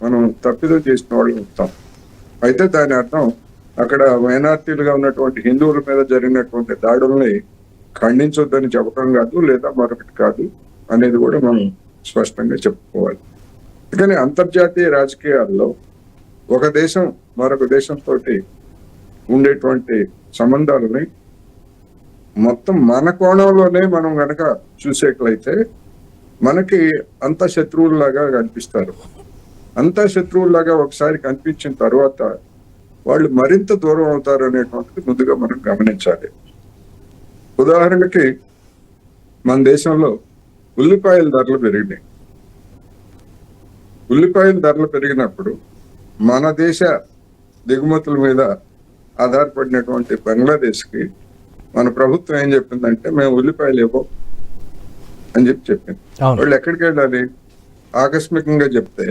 మనం తప్పిదం చేసిన వాళ్ళు అవుతాం. అయితే దాని అర్థం అక్కడ మైనార్టీలుగా ఉన్నటువంటి హిందువుల మీద జరిగినటువంటి దాడుల్ని ఖండించొద్దని చెప్పడం కాదు, లేదా మరొకటి కాదు అనేది కూడా మనం స్పష్టంగా చెప్పుకోవాలి. కానీ అంతర్జాతీయ రాజకీయాల్లో ఒక దేశం మరొక దేశంతో ఉండేటువంటి సంబంధాలని మొత్తం మన కోణంలోనే మనం గనక చూసేట్లయితే మనకి అంత శత్రువుల్లాగా కనిపిస్తారు. అంతా శత్రువుల్లాగా ఒకసారి కనిపించిన తర్వాత వాళ్ళు మరింత దూరం అవుతారు అనేటువంటిది ముందుగా మనం గమనించాలి. ఉదాహరణకి మన దేశంలో ఉల్లిపాయల ధరలు పెరిగినాయి. ఉల్లిపాయల ధరలు పెరిగినప్పుడు మన దేశ దిగుమతుల మీద ఆధారపడినటువంటి బంగ్లాదేశ్కి మన ప్రభుత్వం ఏం చెప్పిందంటే, మేము ఉల్లిపాయలు ఇవ్వం అని చెప్పింది. వాళ్ళు ఎక్కడికి వెళ్ళాలి? ఆకస్మికంగా చెప్తే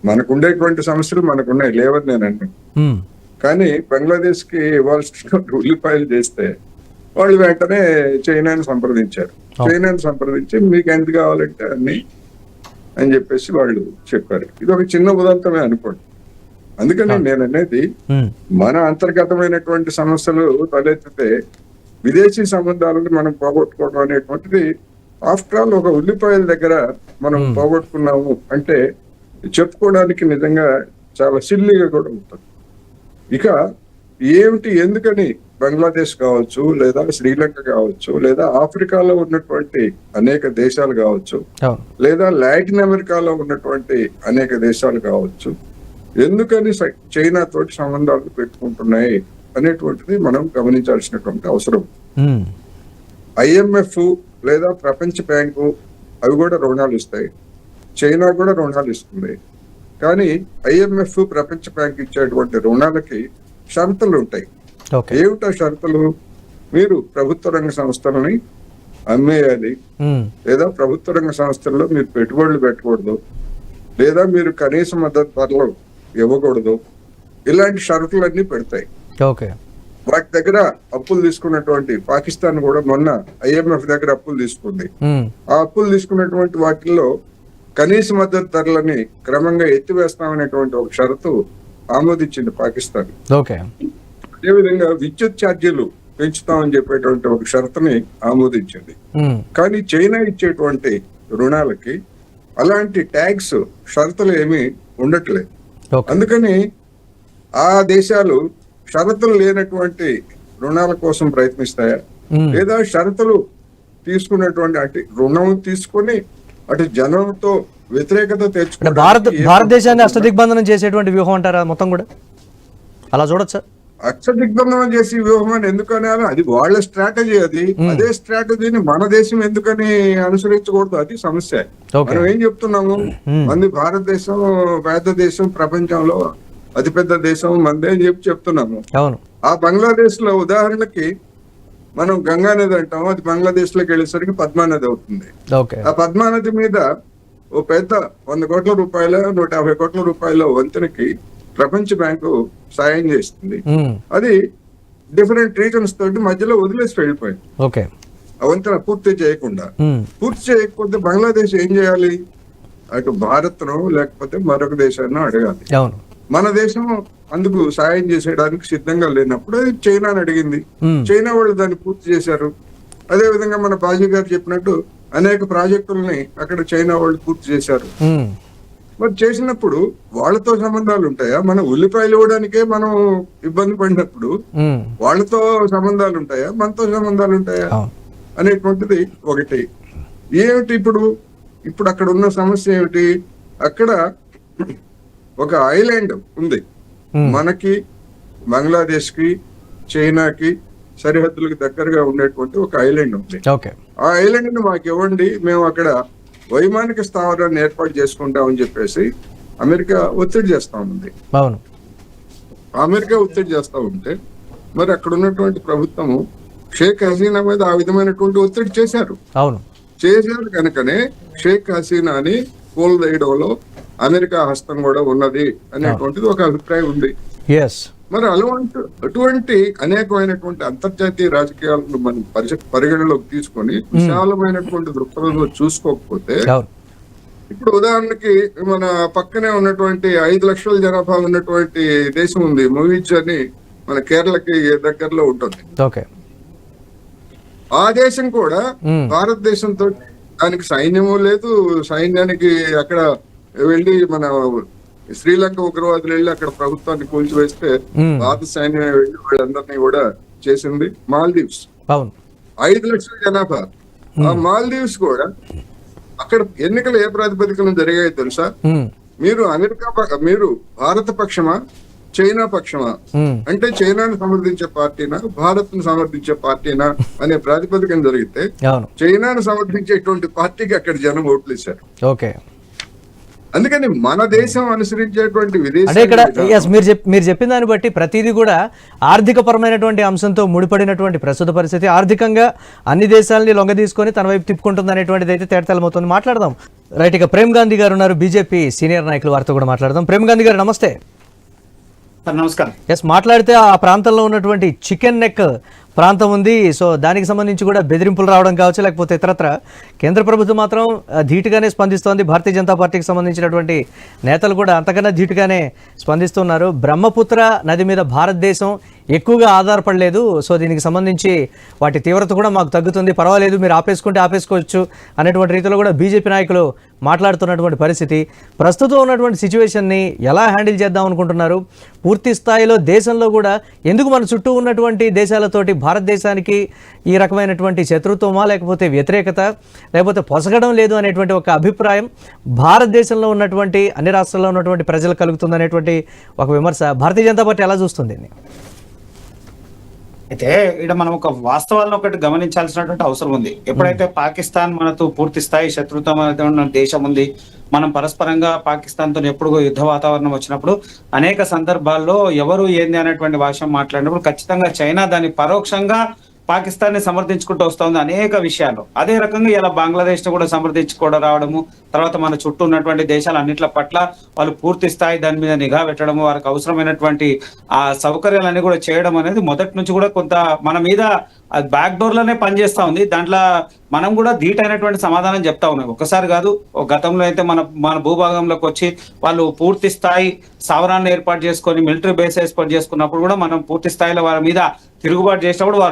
మనకు ఉండేటువంటి సమస్యలు మనకున్నాయి, లేవని నేను అన్నాను. కానీ బంగ్లాదేశ్ కి ఇవ్వాల్సిన ఉల్లిపాయలు చేస్తే వాళ్ళు వెంటనే చైనాని సంప్రదించారు. చైనాని సంప్రదించి మీకు ఎంత కావాలంటే అన్ని అని చెప్పేసి వాళ్ళు చెప్పారు. ఇది ఒక చిన్న ఉదంతమే అనుకోండి. అందుకని నేను అనేది, మన అంతర్గతమైనటువంటి సమస్యలు తలెత్తితే విదేశీ సంబంధాలను మనం పోగొట్టుకోవడం అనేటువంటిది, ఆఫ్టర్ ఆల్ ఒక ఉల్లిపాయల దగ్గర మనం పోగొట్టుకున్నాము అంటే చెప్పుకోవడానికి నిజంగా చాలా సిల్లీగా కూడా ఉంటుంది. ఇక ఏమిటి, ఎందుకని బంగ్లాదేశ్ కావచ్చు, లేదా శ్రీలంక కావచ్చు, లేదా ఆఫ్రికాలో ఉన్నటువంటి అనేక దేశాలు కావచ్చు, లేదా లాటిన్ అమెరికాలో ఉన్నటువంటి అనేక దేశాలు కావచ్చు, ఎందుకని చైనా తోటి సంబంధాలు పెట్టుకుంటున్నాయి అనేటువంటిది మనం గమనించాల్సినటువంటి అవసరం. IMF లేదా ప్రపంచ బ్యాంకు అవి కూడా రుణాలు ఇస్తాయి, చైనా కూడా రుణాలు ఇస్తుంది. కానీ IMF ప్రపంచ బ్యాంక్ ఇచ్చేటువంటి రుణాలకి షరతులు ఉంటాయి. ఏమిటా షరతులు? మీరు ప్రభుత్వ రంగ సంస్థలని అమ్మేయాలి, లేదా ప్రభుత్వ రంగ సంస్థల్లో మీరు పెట్టుబడులు పెట్టకూడదు, లేదా మీరు కనీస మద్దతు ధరలు ఇవ్వకూడదు. ఇలాంటి షరతులన్నీ పెడతాయి. వాటి దగ్గర అప్పులు తీసుకున్నటువంటి పాకిస్తాన్ కూడా మొన్న IMF దగ్గర అప్పులు తీసుకుంది. ఆ అప్పులు తీసుకున్నటువంటి వాటిల్లో కనీస మద్దతు ధరలని క్రమంగా ఎత్తివేస్తామనేటువంటి ఒక షరతు ఆమోదించింది పాకిస్తాన్. అదేవిధంగా విద్యుత్ ఛార్జీలు పెంచుతామని చెప్పేటువంటి ఒక షరతుని ఆమోదించింది. కానీ చైనా ఇచ్చేటువంటి రుణాలకి అలాంటి ట్యాక్స్ షరతులు ఏమీ ఉండట్లేదు. అందుకని ఆ దేశాలు షరతులు లేనటువంటి రుణాల కోసం ప్రయత్నిస్తాయా, లేదా షరతులు తీసుకున్నటువంటి అటు రుణం తీసుకుని అటు జనంతో వ్యతిరేకత తెచ్చుకుంటే భారతదేశాన్ని అష్టదిగ్బంధనం చేసేటువంటి వ్యూహం అంటారా మొత్తం కూడా? అలా చూడొచ్చా? అష్టదిగ్బంధనం చేసి వ్యూహం అని ఎందుకని? అది వాళ్ళ స్ట్రాటజీ. అదే స్ట్రాటజీని మన దేశం ఎందుకని అనుసరించకూడదు? అది సమస్య. మనం ఏం చెప్తున్నాము, మంది భారతదేశం పెద్ద దేశం, ప్రపంచంలో అతిపెద్ద దేశం మందే అని చెప్తున్నాము. ఆ బంగ్లాదేశ్ లో ఉదాహరణకి మనం గంగా నది అంటాము, అది బంగ్లాదేశ్ లోకి వెళ్ళేసరికి పద్మానది అవుతుంది. ఆ పద్మానది మీద ఓ పెద్ద 100 కోట్ల రూపాయల 150 కోట్ల రూపాయల వంతెనకి ప్రపంచ బ్యాంకు సాయం చేస్తుంది. అది డిఫరెంట్ రీజన్స్ తోటి మధ్యలో వదిలేసి వెళ్ళిపోయింది. ఆ వంతెన పూర్తి చేయకపోతే బంగ్లాదేశ్ ఏం చేయాలి? అటు భారత్ ను లేకపోతే మరొక దేశాన్ని అడగాలి. మన దేశం అందుకు సాయం చేసేయడానికి సిద్ధంగా లేనప్పుడు అది చైనాని అడిగింది. చైనా వాళ్ళు దాన్ని పూర్తి చేశారు. అదే విధంగా మన బాజీ గారు చెప్పినట్టు అనేక ప్రాజెక్టుల్ని అక్కడ చైనా వాళ్ళు పూర్తి చేశారు. మరి చేసినప్పుడు వాళ్ళతో సంబంధాలు ఉంటాయా? మన ఉల్లిపాయలు ఇవ్వడానికే మనం ఇబ్బంది పడినప్పుడు వాళ్ళతో సంబంధాలు ఉంటాయా, మనతో సంబంధాలు ఉంటాయా అనేటువంటిది ఒకటి. ఏమిటి ఇప్పుడు అక్కడ ఉన్న సమస్య ఏమిటి? అక్కడ ఒక ఐలాండ్ ఉంది. మనకి బంగ్లాదేశ్ కి చైనాకి సరిహద్దులకు దగ్గరగా ఉండేటువంటి ఒక ఐలాండ్ ఉంది. ఆ ఐలాండ్ ని మాకు ఇవ్వండి, మేము అక్కడ వైమానిక స్థావరాన్ని ఏర్పాటు చేసుకుంటామని చెప్పేసి అమెరికా ఒత్తిడి చేస్తా ఉంది. అమెరికా ఒత్తిడి చేస్తా ఉంటే మరి అక్కడ ఉన్నటువంటి ప్రభుత్వము షేక్ హసీనా మీద ఆ విధమైనటువంటి ఒత్తిడి చేశారు కనుకనే షేక్ హసీనాని కూలదయడంలో అమెరికా హస్తం కూడా ఉన్నది అనేటువంటిది ఒక అభిప్రాయం ఉంది. మరి అటువంటి అనేకమైనటువంటి అంతర్జాతీయ రాజకీయాలను మనం పరిగణలోకి తీసుకొని విశాలమైనటువంటి దృక్పథంలో చూసుకోకపోతే ఇప్పుడు ఉదాహరణకి మన పక్కనే ఉన్నటువంటి 5 లక్షల జనాభా ఉన్నటువంటి దేశం ఉంది, మొయిజ్ అని, మన కేరళకి దగ్గరలో ఉంటుంది. ఓకే. ఆ దేశం కూడా భారతదేశంతో దానికి సైన్యము లేదు, సైన్యానికి అక్కడ వెళ్ళి మన శ్రీలంక ఉగ్రవాదులు వెళ్ళి అక్కడ ప్రభుత్వాన్ని కూల్చివేస్తే భారత సైన్యం వెళ్ళి వాళ్ళందరినీ కూడా చేసింది. మాల్దీవ్స్ 5 లక్షల జనాభా. ఆ మాల్దీవ్స్ కూడా అక్కడ ఎన్నికలు ఏ ప్రాతిపదికన జరిగాయో తెలుసా? మీరు భారత పక్షమా చైనా పక్షమా అంటే చైనాను సమర్థించే పార్టీనా భారత్ ను సమర్థించే పార్టీనా అనే ప్రాతిపదికన జరిగితే చైనాను సమర్థించేటువంటి పార్టీకి అక్కడ జనం ఓట్లు ఇచ్చారు. ఓకే. అందుకని మన దేశం అనుసరించేటువంటి అంటే ఇక్కడ మీరు చెప్పిన దాన్ని బట్టి ప్రతిదీ కూడా ఆర్థిక పరమైనటువంటి అంశంతో ముడిపడినటువంటి ప్రస్తుత పరిస్థితి, ఆర్థికంగా అన్ని దేశాలని లొంగ తీసుకొని తన వైపు తిప్పుకుంటుంది అనేటువంటిది అయితే తేటతెల్లమవుతుంది. మాట్లాడదాం. రైట్, ఇక ప్రేమ్ గాంధీ గారు ఉన్నారు, బీజేపీ సీనియర్ నాయకులు, వారితో కూడా మాట్లాడదాం. ప్రేమ్ గాంధీ గారు నమస్తే. నమస్కారం. ఎస్, మాట్లాడితే ఆ ప్రాంతంలో ఉన్నటువంటి చికెన్ నెక్ ప్రాంతం ఉంది. సో దానికి సంబంధించి కూడా బెదిరింపులు రావడం కావచ్చు, లేకపోతే ఇతరత్ర కేంద్ర ప్రభుత్వం మాత్రం ధీటుగానే స్పందిస్తోంది. భారతీయ జనతా పార్టీకి సంబంధించినటువంటి నేతలు కూడా అంతకన్నా ధీటుగానే స్పందిస్తున్నారు. బ్రహ్మపుత్ర నది మీద భారతదేశం ఎక్కువగా ఆధారపడలేదు. సో దీనికి సంబంధించి వాటి తీవ్రత కూడా మాకు తగ్గుతుంది, పర్వాలేదు, మీరు ఆపేసుకుంటే ఆపేసుకోవచ్చు అనేటువంటి రీతిలో కూడా బీజేపీ నాయకులు మాట్లాడుతున్నటువంటి పరిస్థితి. ప్రస్తుతం ఉన్నటువంటి సిచ్యువేషన్ని ఎలా హ్యాండిల్ చేద్దాం అనుకుంటున్నారు? పూర్తి స్థాయిలో దేశంలో కూడా ఎందుకు మన చుట్టూ ఉన్నటువంటి దేశాలతోటి భారతదేశానికి ఈ రకమైనటువంటి శత్రుత్వమా, లేకపోతే వ్యతిరేకత, లేకపోతే పొసగడం లేదు అనేటువంటి ఒక అభిప్రాయం భారతదేశంలో ఉన్నటువంటి అన్ని రాష్ట్రాల్లో ఉన్నటువంటి ప్రజలు కలుగుతుంది అనేటువంటి ఒక విమర్శ భారతీయ జనతా పార్టీ ఎలా చూస్తుంది? అయితే ఇక్కడ మనం ఒక వాస్తవాలను ఒకటి గమనించాల్సినటువంటి అవసరం ఉంది. ఎప్పుడైతే పాకిస్తాన్ మనతో పూర్తి స్థాయి శత్రుత్వ దేశం ఉంది, మనం పరస్పరంగా పాకిస్తాన్ తో ఎప్పుడు యుద్ధ వాతావరణం వచ్చినప్పుడు అనేక సందర్భాల్లో ఎవరు ఏంది అనేటువంటి భాష మాట్లాడినప్పుడు ఖచ్చితంగా చైనా దాన్ని పరోక్షంగా పాకిస్తాన్ ని సమర్థించుకుంటూ వస్తుంది అనేక విషయాలు. అదే రకంగా ఇలా బంగ్లాదేశ్ ను కూడా సమర్థించుకోవడం రావడము, తర్వాత మన చుట్టూ ఉన్నటువంటి దేశాలు అన్నిట్ల పట్ల వాళ్ళు పూర్తి స్థాయి దాని మీద నిఘా పెట్టడము, వారికి అవసరమైనటువంటి ఆ సౌకర్యాలన్నీ కూడా చేయడం అనేది మొదటి నుంచి కూడా కొంత మన మీద బ్యాక్ డోర్ లోనే పనిచేస్తా ఉంది. దాంట్లో మనం కూడా ధీటైనటువంటి సమాధానం చెప్తా ఉన్నాం. ఒకసారి కాదు, గతంలో అయితే మన భూభాగంలోకి వచ్చి వాళ్ళు పూర్తి స్థాయి స్థావరాన్ని ఏర్పాటు చేసుకొని మిలిటరీ బేస్ ఏర్పాటు చేసుకున్నప్పుడు కూడా మనం పూర్తి స్థాయిలో వారి మీద తిరుగుబాటు చేసినప్పుడు వారు